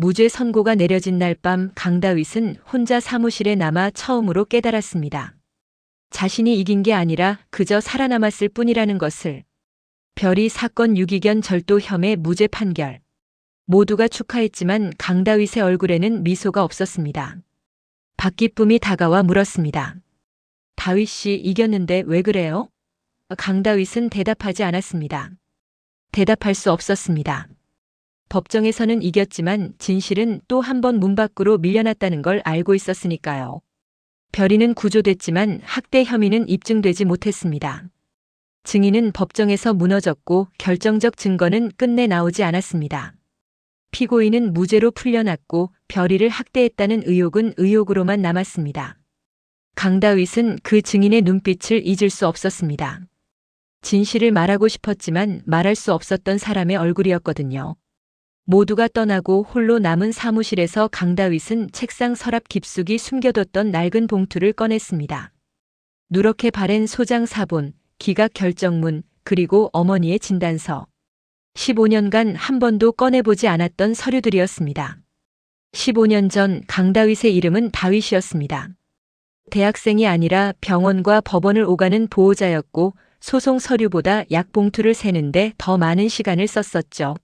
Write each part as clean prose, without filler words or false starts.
무죄 선고가 내려진 날 밤 강다윗은 혼자 사무실에 남아 처음으로 깨달았습니다. 자신이 이긴 게 아니라 그저 살아남았을 뿐이라는 것을. 별이 사건 유기견 절도 혐의 무죄 판결. 모두가 축하했지만 강다윗의 얼굴에는 미소가 없었습니다. 박기쁨이 다가와 물었습니다. 다윗 씨 이겼는데 왜 그래요? 강다윗은 대답하지 않았습니다. 대답할 수 없었습니다. 법정에서는 이겼지만 진실은 또 한 번 문 밖으로 밀려났다는 걸 알고 있었으니까요. 별이는 구조됐지만 학대 혐의는 입증되지 못했습니다. 증인은 법정에서 무너졌고 결정적 증거는 끝내 나오지 않았습니다. 피고인은 무죄로 풀려났고 별이를 학대했다는 의혹은 의혹으로만 남았습니다. 강다윗은 그 증인의 눈빛을 잊을 수 없었습니다. 진실을 말하고 싶었지만 말할 수 없었던 사람의 얼굴이었거든요. 모두가 떠나고 홀로 남은 사무실에서 강다윗은 책상 서랍 깊숙이 숨겨뒀던 낡은 봉투를 꺼냈습니다. 누렇게 바랜 소장 사본, 기각 결정문, 그리고 어머니의 진단서. 15년간 한 번도 꺼내보지 않았던 서류들이었습니다. 15년 전 강다윗의 이름은 다윗이었습니다. 대학생이 아니라 병원과 법원을 오가는 보호자였고 소송 서류보다 약봉투를 세는데 더 많은 시간을 썼었죠.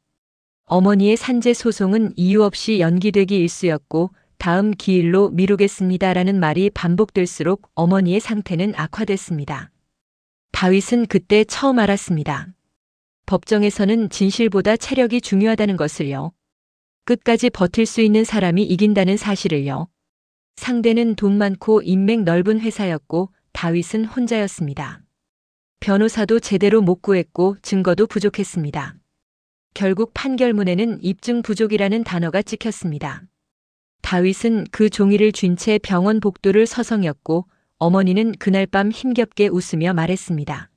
어머니의 산재 소송은 이유 없이 연기되기 일쑤였고 다음 기일로 미루겠습니다라는 말이 반복될수록 어머니의 상태는 악화됐습니다. 다윗은 그때 처음 알았습니다. 법정에서는 진실보다 체력이 중요하다는 것을요. 끝까지 버틸 수 있는 사람이 이긴다는 사실을요. 상대는 돈 많고 인맥 넓은 회사였고 다윗은 혼자였습니다. 변호사도 제대로 못 구했고 증거도 부족했습니다. 결국 판결문에는 입증 부족이라는 단어가 찍혔습니다. 다윗은 그 종이를 쥔 채 병원 복도를 서성였고 어머니는 그날 밤 힘겹게 웃으며 말했습니다.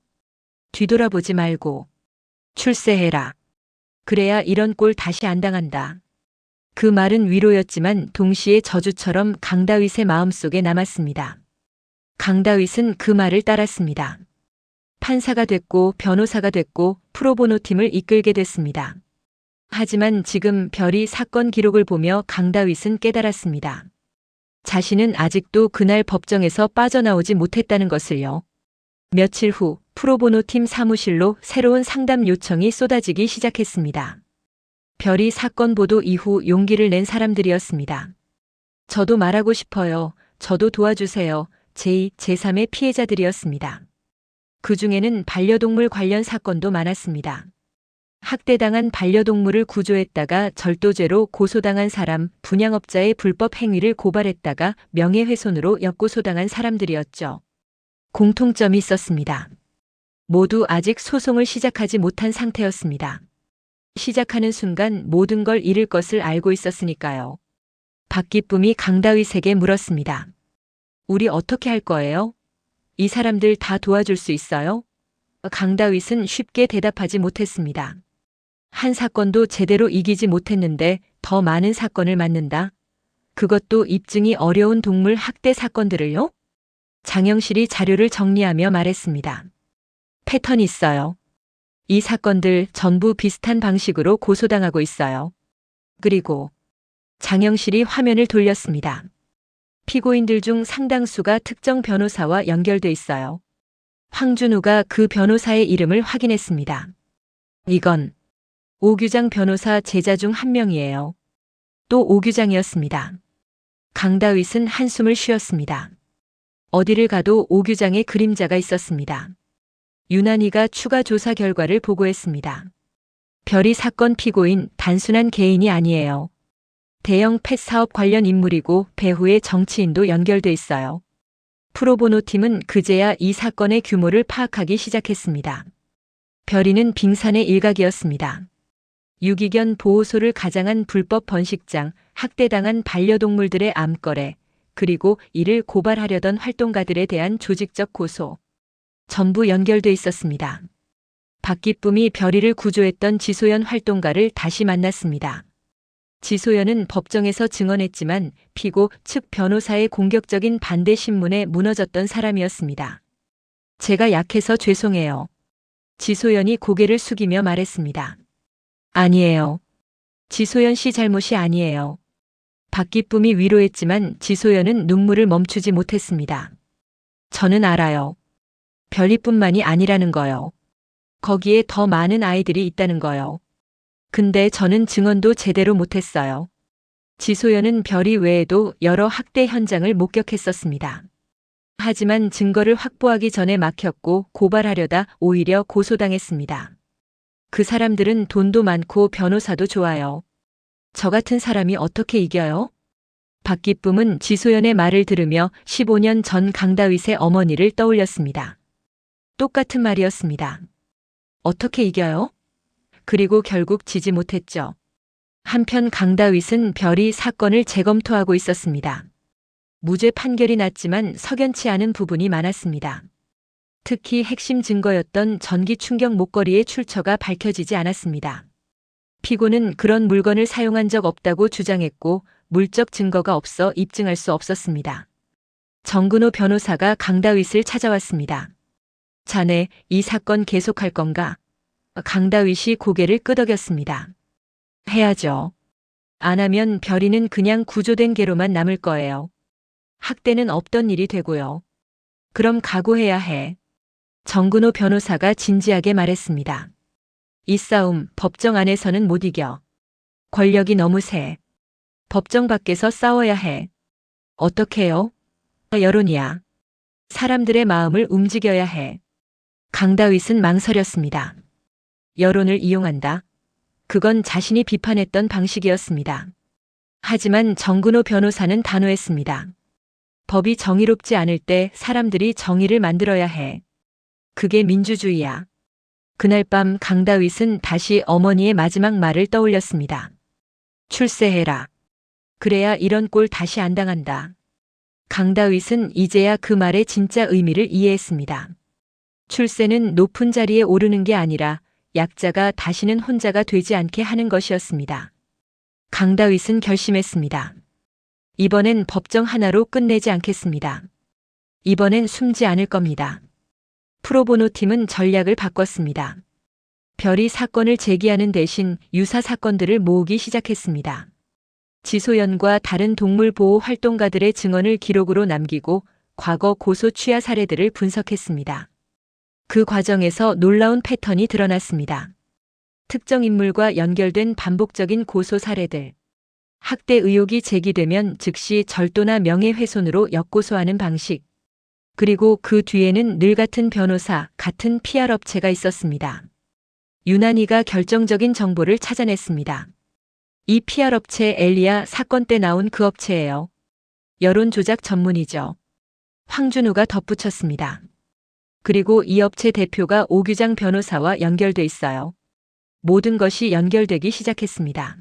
뒤돌아보지 말고 출세해라. 그래야 이런 꼴 다시 안 당한다. 그 말은 위로였지만 동시에 저주처럼 강다윗의 마음속에 남았습니다. 강다윗은 그 말을 따랐습니다. 판사가 됐고 변호사가 됐고 프로보노 팀을 이끌게 됐습니다. 하지만 지금 별이 사건 기록을 보며 강다윗은 깨달았습니다. 자신은 아직도 그날 법정에서 빠져나오지 못했다는 것을요. 며칠 후 프로보노 팀 사무실로 새로운 상담 요청이 쏟아지기 시작했습니다. 별이 사건 보도 이후 용기를 낸 사람들이었습니다. 저도 말하고 싶어요. 저도 도와주세요. 제2, 제3의 피해자들이었습니다. 그 중에는 반려동물 관련 사건도 많았습니다. 학대당한 반려동물을 구조했다가 절도죄로 고소당한 사람, 분양업자의 불법 행위를 고발했다가 명예훼손으로 역고소당한 사람들이었죠. 공통점이 있었습니다. 모두 아직 소송을 시작하지 못한 상태였습니다. 시작하는 순간 모든 걸 잃을 것을 알고 있었으니까요. 박기쁨이 강다윗에게 물었습니다. 우리 어떻게 할 거예요? 이 사람들 다 도와줄 수 있어요? 강다윗은 쉽게 대답하지 못했습니다. 한 사건도 제대로 이기지 못했는데 더 많은 사건을 맡는다? 그것도 입증이 어려운 동물 학대 사건들을요? 장영실이 자료를 정리하며 말했습니다. 패턴이 있어요. 이 사건들 전부 비슷한 방식으로 고소당하고 있어요. 그리고 장영실이 화면을 돌렸습니다. 피고인들 중 상당수가 특정 변호사와 연결돼 있어요. 황준우가 그 변호사의 이름을 확인했습니다. 이건 오규장 변호사 제자 중 한 명이에요. 또 오규장이었습니다. 강다윗은 한숨을 쉬었습니다. 어디를 가도 오규장의 그림자가 있었습니다. 유난히가 추가 조사 결과를 보고했습니다. 별이 사건 피고인 단순한 개인이 아니에요. 대형 펫 사업 관련 인물이고 배후의 정치인도 연결돼 있어요. 프로보노 팀은 그제야 이 사건의 규모를 파악하기 시작했습니다. 별이는 빙산의 일각이었습니다. 유기견 보호소를 가장한 불법 번식장, 학대당한 반려동물들의 암거래, 그리고 이를 고발하려던 활동가들에 대한 조직적 고소. 전부 연결돼 있었습니다. 박기쁨이 별이를 구조했던 지소연 활동가를 다시 만났습니다. 지소연은 법정에서 증언했지만 피고 측 변호사의 공격적인 반대 신문에 무너졌던 사람이었습니다. 제가 약해서 죄송해요. 지소연이 고개를 숙이며 말했습니다. 아니에요. 지소연 씨 잘못이 아니에요. 박기쁨이 위로했지만 지소연은 눈물을 멈추지 못했습니다. 저는 알아요. 별이뿐만이 아니라는 거요. 거기에 더 많은 아이들이 있다는 거요. 근데 저는 증언도 제대로 못했어요. 지소연은 별이 외에도 여러 학대 현장을 목격했었습니다. 하지만 증거를 확보하기 전에 막혔고 고발하려다 오히려 고소당했습니다. 그 사람들은 돈도 많고 변호사도 좋아요. 저 같은 사람이 어떻게 이겨요? 박기쁨은 지소연의 말을 들으며 15년 전 강다윗의 어머니를 떠올렸습니다. 똑같은 말이었습니다. 어떻게 이겨요? 그리고 결국 지지 못했죠. 한편 강다윗은 별이 사건을 재검토하고 있었습니다. 무죄 판결이 났지만 석연치 않은 부분이 많았습니다. 특히 핵심 증거였던 전기 충격 목걸이의 출처가 밝혀지지 않았습니다. 피고는 그런 물건을 사용한 적 없다고 주장했고 물적 증거가 없어 입증할 수 없었습니다. 정근호 변호사가 강다윗을 찾아왔습니다. 자네, 이 사건 계속할 건가? 강다윗이 고개를 끄덕였습니다. 해야죠. 안 하면 별이는 그냥 구조된 개로만 남을 거예요. 학대는 없던 일이 되고요. 그럼 각오해야 해. 정근호 변호사가 진지하게 말했습니다. 이 싸움 법정 안에서는 못 이겨. 권력이 너무 세. 법정 밖에서 싸워야 해. 어떻게요? 여론이야. 사람들의 마음을 움직여야 해. 강다윗은 망설였습니다. 여론을 이용한다. 그건 자신이 비판했던 방식이었습니다. 하지만 정근호 변호사는 단호했습니다. 법이 정의롭지 않을 때 사람들이 정의를 만들어야 해. 그게 민주주의야. 그날 밤 강다윗은 다시 어머니의 마지막 말을 떠올렸습니다. 출세해라. 그래야 이런 꼴 다시 안 당한다. 강다윗은 이제야 그 말의 진짜 의미를 이해했습니다. 출세는 높은 자리에 오르는 게 아니라 약자가 다시는 혼자가 되지 않게 하는 것이었습니다. 강다윗은 결심했습니다. 이번엔 법정 하나로 끝내지 않겠습니다. 이번엔 숨지 않을 겁니다. 프로보노 팀은 전략을 바꿨습니다. 별이 사건을 제기하는 대신 유사 사건들을 모으기 시작했습니다. 지소연과 다른 동물 보호 활동가들의 증언을 기록으로 남기고 과거 고소 취하 사례들을 분석했습니다. 그 과정에서 놀라운 패턴이 드러났습니다. 특정 인물과 연결된 반복적인 고소 사례들. 학대 의혹이 제기되면 즉시 절도나 명예훼손으로 역고소하는 방식. 그리고 그 뒤에는 늘 같은 변호사, 같은 PR 업체가 있었습니다. 유난히가 결정적인 정보를 찾아냈습니다. 이 PR 업체 엘리야 사건 때 나온 그 업체예요. 여론 조작 전문이죠. 황준우가 덧붙였습니다. 그리고 이 업체 대표가 오규장 변호사와 연결돼 있어요. 모든 것이 연결되기 시작했습니다.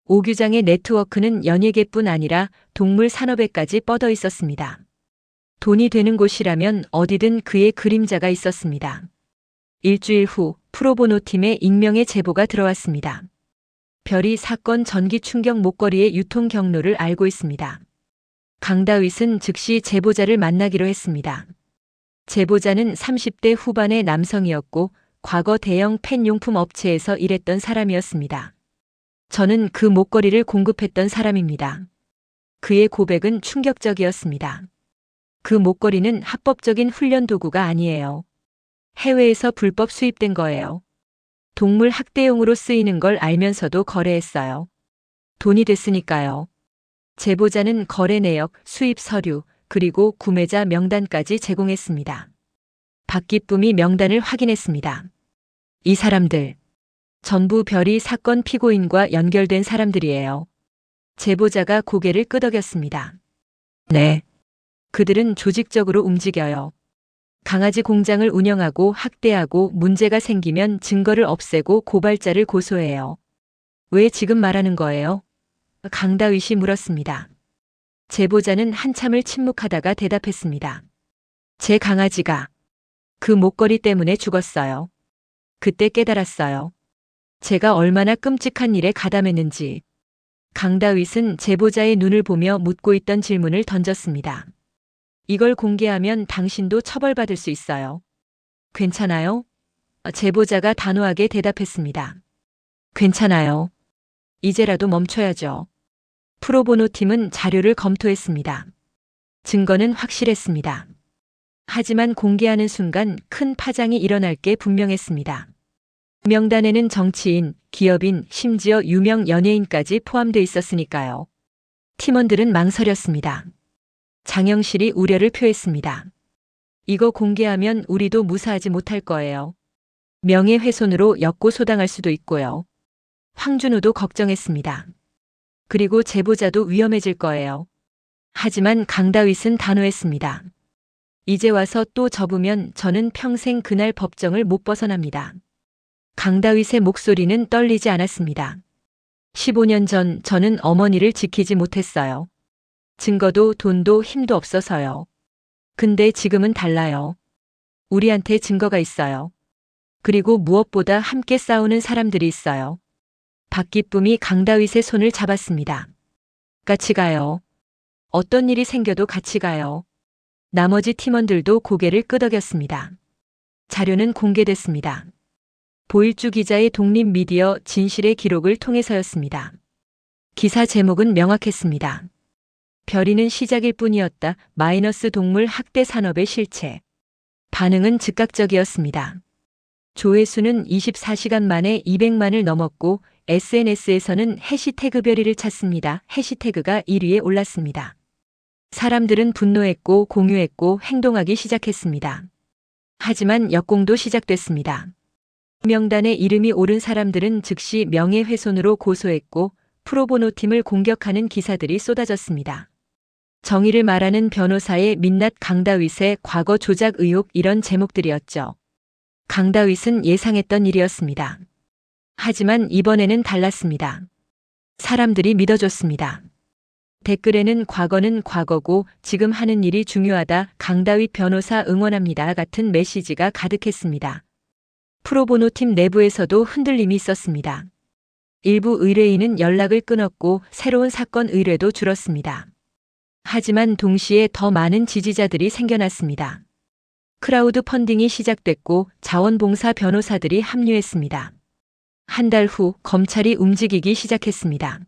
오규장의 네트워크는 연예계뿐 아니라 동물 산업에까지 뻗어 있었습니다. 돈이 되는 곳이라면 어디든 그의 그림자가 있었습니다. 일주일 후 프로보노 팀의 익명의 제보가 들어왔습니다. 별이 사건 전기 충격 목걸이의 유통 경로를 알고 있습니다. 강다윗은 즉시 제보자를 만나기로 했습니다. 제보자는 30대 후반의 남성이었고 과거 대형 펜용품 업체에서 일했던 사람이었습니다. 저는 그 목걸이를 공급했던 사람입니다. 그의 고백은 충격적이었습니다. 그 목걸이는 합법적인 훈련 도구가 아니에요. 해외에서 불법 수입된 거예요. 동물 학대용으로 쓰이는 걸 알면서도 거래했어요. 돈이 됐으니까요. 제보자는 거래 내역, 수입 서류, 그리고 구매자 명단까지 제공했습니다. 박기쁨이 명단을 확인했습니다. 이 사람들 전부 별이 사건 피고인과 연결된 사람들이에요. 제보자가 고개를 끄덕였습니다. 네. 그들은 조직적으로 움직여요. 강아지 공장을 운영하고 학대하고 문제가 생기면 증거를 없애고 고발자를 고소해요. 왜 지금 말하는 거예요? 강다윗이 물었습니다. 제보자는 한참을 침묵하다가 대답했습니다. 제 강아지가 그 목걸이 때문에 죽었어요. 그때 깨달았어요. 제가 얼마나 끔찍한 일에 가담했는지. 강다윗은 제보자의 눈을 보며 묻고 있던 질문을 던졌습니다. 이걸 공개하면 당신도 처벌받을 수 있어요. 괜찮아요? 제보자가 단호하게 대답했습니다. 괜찮아요. 이제라도 멈춰야죠. 프로보노 팀은 자료를 검토했습니다. 증거는 확실했습니다. 하지만 공개하는 순간 큰 파장이 일어날 게 분명했습니다. 명단에는 정치인, 기업인, 심지어 유명 연예인까지 포함돼 있었으니까요. 팀원들은 망설였습니다. 장영실이 우려를 표했습니다. 이거 공개하면 우리도 무사하지 못할 거예요. 명예훼손으로 역고소당할 수도 있고요. 황준우도 걱정했습니다. 그리고 제보자도 위험해질 거예요. 하지만 강다윗은 단호했습니다. 이제 와서 또 접으면 저는 평생 그날 법정을 못 벗어납니다. 강다윗의 목소리는 떨리지 않았습니다. 15년 전 저는 어머니를 지키지 못했어요. 증거도 돈도 힘도 없어서요. 근데 지금은 달라요. 우리한테 증거가 있어요. 그리고 무엇보다 함께 싸우는 사람들이 있어요. 박기쁨이 강다윗의 손을 잡았습니다. 같이 가요. 어떤 일이 생겨도 같이 가요. 나머지 팀원들도 고개를 끄덕였습니다. 자료는 공개됐습니다. 보일주 기자의 독립미디어 진실의 기록을 통해서였습니다. 기사 제목은 명확했습니다. 별이는 시작일 뿐이었다. 마이너스 동물 학대 산업의 실체. 반응은 즉각적이었습니다. 조회수는 24시간 만에 200만을 넘었고 SNS에서는 해시태그 별이를 찾습니다. 해시태그가 1위에 올랐습니다. 사람들은 분노했고 공유했고 행동하기 시작했습니다. 하지만 역공도 시작됐습니다. 명단에 이름이 오른 사람들은 즉시 명예훼손으로 고소했고 프로보노 팀을 공격하는 기사들이 쏟아졌습니다. 정의를 말하는 변호사의 민낯 강다윗의 과거 조작 의혹 이런 제목들이었죠. 강다윗은 예상했던 일이었습니다. 하지만 이번에는 달랐습니다. 사람들이 믿어줬습니다. 댓글에는 과거는 과거고 지금 하는 일이 중요하다. 강다윗 변호사 응원합니다. 같은 메시지가 가득했습니다. 프로보노 팀 내부에서도 흔들림이 있었습니다. 일부 의뢰인은 연락을 끊었고 새로운 사건 의뢰도 줄었습니다. 하지만 동시에 더 많은 지지자들이 생겨났습니다. 크라우드 펀딩이 시작됐고 자원봉사 변호사들이 합류했습니다. 한 달 후 검찰이 움직이기 시작했습니다.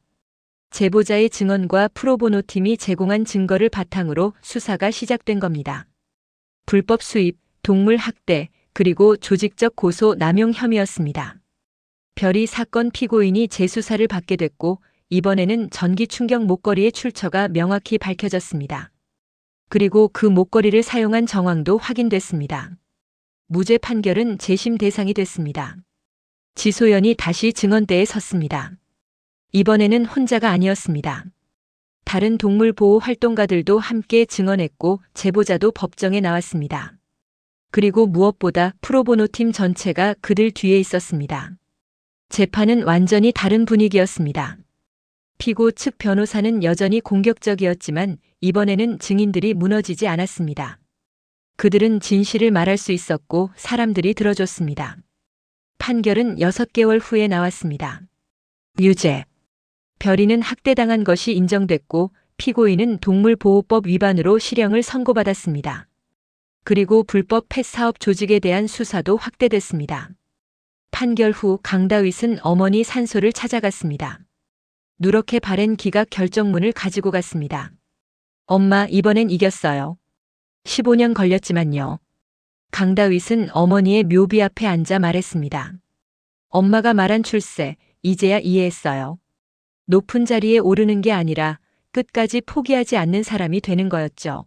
제보자의 증언과 프로보노 팀이 제공한 증거를 바탕으로 수사가 시작된 겁니다. 불법 수입, 동물 학대, 그리고 조직적 고소 남용 혐의였습니다. 별이 사건 피고인이 재수사를 받게 됐고 이번에는 전기 충격 목걸이의 출처가 명확히 밝혀졌습니다. 그리고 그 목걸이를 사용한 정황도 확인됐습니다. 무죄 판결은 재심 대상이 됐습니다. 지소연이 다시 증언대에 섰습니다. 이번에는 혼자가 아니었습니다. 다른 동물 보호 활동가들도 함께 증언했고 제보자도 법정에 나왔습니다. 그리고 무엇보다 프로보노 팀 전체가 그들 뒤에 있었습니다. 재판은 완전히 다른 분위기였습니다. 피고 측 변호사는 여전히 공격적이었지만 이번에는 증인들이 무너지지 않았습니다. 그들은 진실을 말할 수 있었고 사람들이 들어줬습니다. 판결은 6개월 후에 나왔습니다. 유죄. 별이는 학대당한 것이 인정됐고 피고인은 동물보호법 위반으로 실형을 선고받았습니다. 그리고 불법 펫 사업 조직에 대한 수사도 확대됐습니다. 판결 후 강다윗은 어머니 산소를 찾아갔습니다. 누렇게 바랜 기각 결정문을 가지고 갔습니다. 엄마, 이번엔 이겼어요. 15년 걸렸지만요. 강다윗은 어머니의 묘비 앞에 앉아 말했습니다. 엄마가 말한 출세, 이제야 이해했어요. 높은 자리에 오르는 게 아니라 끝까지 포기하지 않는 사람이 되는 거였죠.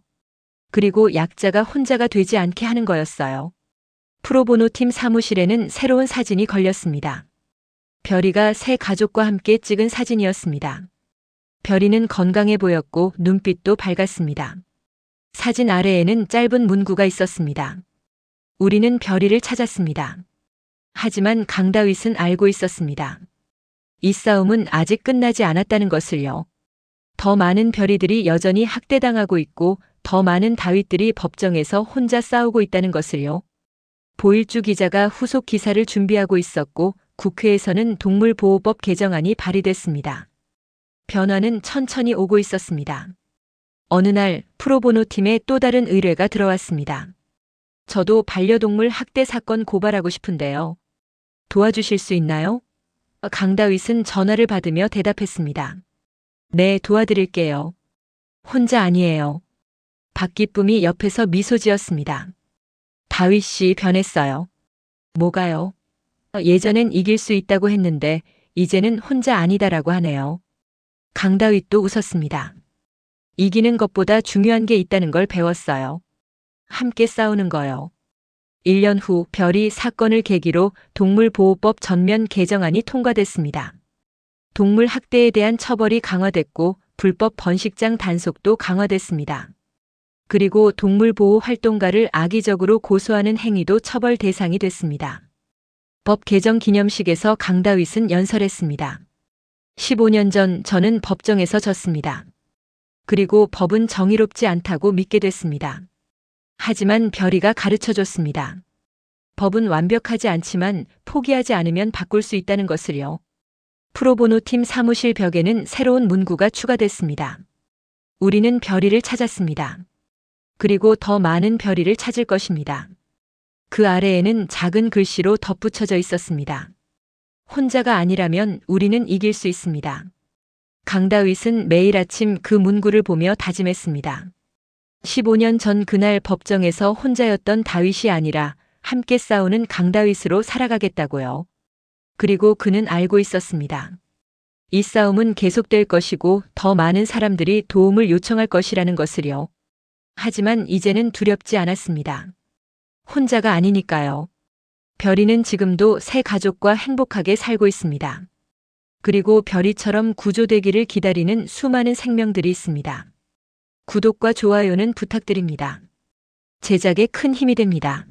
그리고 약자가 혼자가 되지 않게 하는 거였어요. 프로보노 팀 사무실에는 새로운 사진이 걸렸습니다. 별이가 새 가족과 함께 찍은 사진이었습니다. 별이는 건강해 보였고 눈빛도 밝았습니다. 사진 아래에는 짧은 문구가 있었습니다. 우리는 별이를 찾았습니다. 하지만 강다윗은 알고 있었습니다. 이 싸움은 아직 끝나지 않았다는 것을요. 더 많은 별이들이 여전히 학대당하고 있고 더 많은 다윗들이 법정에서 혼자 싸우고 있다는 것을요. 보일주 기자가 후속 기사를 준비하고 있었고 국회에서는 동물보호법 개정안이 발의됐습니다. 변화는 천천히 오고 있었습니다. 어느 날 프로보노 팀에 또 다른 의뢰가 들어왔습니다. 저도 반려동물 학대 사건 고발하고 싶은데요. 도와주실 수 있나요? 강다윗은 전화를 받으며 대답했습니다. 네, 도와드릴게요. 혼자 아니에요. 박기쁨이 옆에서 미소 지었습니다. 다윗이 변했어요. 뭐가요? 예전엔 이길 수 있다고 했는데 이제는 혼자 아니다라고 하네요. 강다윗도 웃었습니다. 이기는 것보다 중요한 게 있다는 걸 배웠어요. 함께 싸우는 거요. 1년 후 별이 사건을 계기로 동물보호법 전면 개정안이 통과됐습니다. 동물 학대에 대한 처벌이 강화됐고 불법 번식장 단속도 강화됐습니다. 그리고 동물보호 활동가를 악의적으로 고소하는 행위도 처벌 대상이 됐습니다. 법 개정 기념식에서 강다윗은 연설했습니다. 15년 전 저는 법정에서 졌습니다. 그리고 법은 정의롭지 않다고 믿게 됐습니다. 하지만 별이가 가르쳐줬습니다. 법은 완벽하지 않지만 포기하지 않으면 바꿀 수 있다는 것을요. 프로보노 팀 사무실 벽에는 새로운 문구가 추가됐습니다. 우리는 별이를 찾았습니다. 그리고 더 많은 별이를 찾을 것입니다. 그 아래에는 작은 글씨로 덧붙여져 있었습니다. 혼자가 아니라면 우리는 이길 수 있습니다. 강다윗은 매일 아침 그 문구를 보며 다짐했습니다. 15년 전 그날 법정에서 혼자였던 다윗이 아니라 함께 싸우는 강다윗으로 살아가겠다고요. 그리고 그는 알고 있었습니다. 이 싸움은 계속될 것이고 더 많은 사람들이 도움을 요청할 것이라는 것을요. 하지만 이제는 두렵지 않았습니다. 혼자가 아니니까요. 별이는 지금도 새 가족과 행복하게 살고 있습니다. 그리고 별이처럼 구조되기를 기다리는 수많은 생명들이 있습니다. 구독과 좋아요는 부탁드립니다. 제작에 큰 힘이 됩니다.